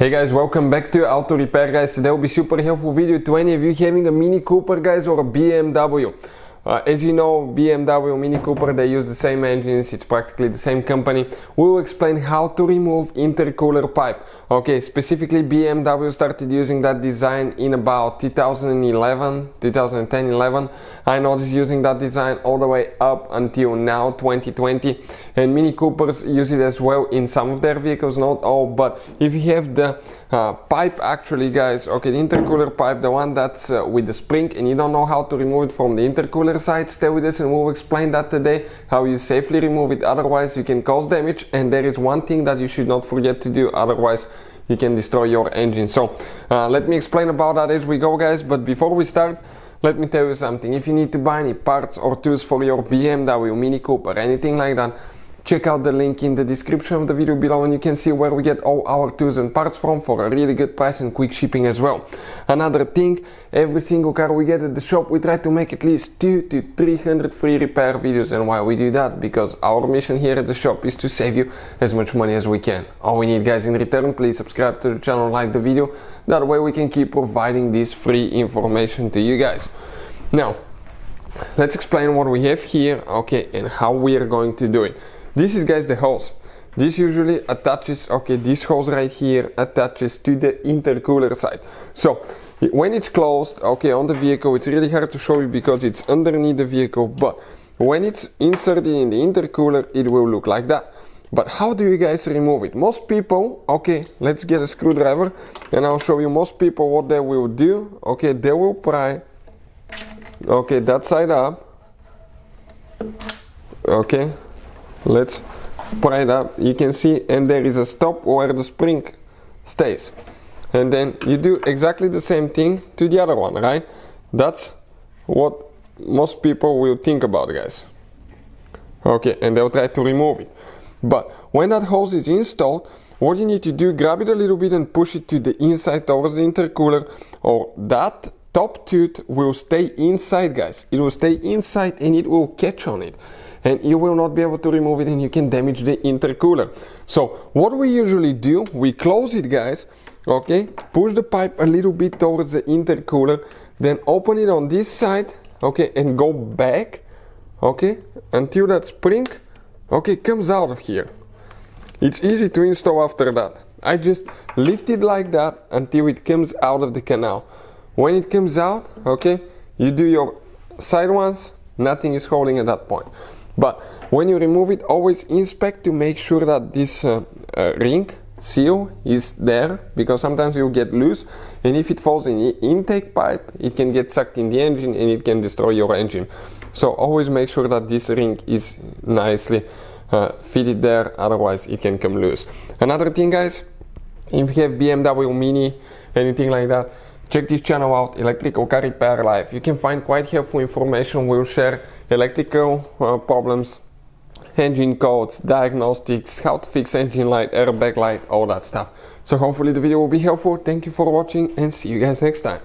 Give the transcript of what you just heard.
Hey guys, welcome back to Auto Repair guys. Today will be super helpful video to any of you having a Mini Cooper guys or a BMW. As you know, BMW, Mini Cooper, they use the same engines, it's practically the same company. We will explain how to remove intercooler pipe. Okay, specifically BMW started using that design in about 2010-11. I noticed using that design all the way up until now, 2020. And Mini Coopers use it as well in some of their vehicles, not all. But if you have the pipe actually guys, okay, the intercooler pipe, the one that's with the spring, and you don't know how to remove it from the intercooler side, stay with us and we'll explain that today, how you safely remove it. Otherwise you can cause damage, and there is one thing that you should not forget to do, otherwise you can destroy your engine. So let me explain about that as we go guys. But before we start, let me tell you something. If you need to buy any parts or tools for your BMW, Mini Cooper, anything like that, check out the link in the description of the video below and you can see where we get all our tools and parts from for a really good price and quick shipping as well. Another thing, every single car we get at the shop, we try to make at least 200 to 300 free repair videos. And why we do that? Because our mission here at the shop is to save you as much money as we can. All we need guys in return, please subscribe to the channel, like the video. That way we can keep providing this free information to you guys. Now, let's explain what we have here, okay, and how we are going to do it. This is guys the hose. This usually attaches, okay, this hose right here attaches to the intercooler side. So when it's closed, okay, on the vehicle, it's really hard to show you because it's underneath the vehicle, but when it's inserted in the intercooler, it will look like that. But how do you guys remove it? Most people, okay, let's get a screwdriver and I'll show you. Most people what they will do, okay, they will pry, okay, that side up, okay. Let's pry it up, you can see, and there is a stop where the spring stays. And then you do exactly the same thing to the other one, right? That's what most people will think about guys. Okay, and they'll try to remove it. But when that hose is installed, what you need to do, grab it a little bit and push it to the inside towards the intercooler, or that top tooth will stay inside guys. It will stay inside and it will catch on it. And you will not be able to remove it and you can damage the intercooler. So what we usually do, we close it guys, okay, push the pipe a little bit towards the intercooler, then open it on this side, okay, and go back, okay, until that spring, okay, comes out of here. It's easy to install after that. I just lift it like that until it comes out of the canal. When it comes out, okay, you do your side ones, nothing is holding at that point. But when you remove it, always inspect to make sure that this ring seal is there, because sometimes you'll get loose, and if it falls in the intake pipe, it can get sucked in the engine and it can destroy your engine. So always make sure that this ring is nicely fitted there, otherwise it can come loose. Another thing guys, if you have BMW, Mini, anything like that, check this channel out, Electrical Car Repair Live. You can find quite helpful information. We'll share electrical problems, engine codes, diagnostics, how to fix engine light, airbag light, all that stuff. So hopefully the video will be helpful. Thank you for watching and see you guys next time.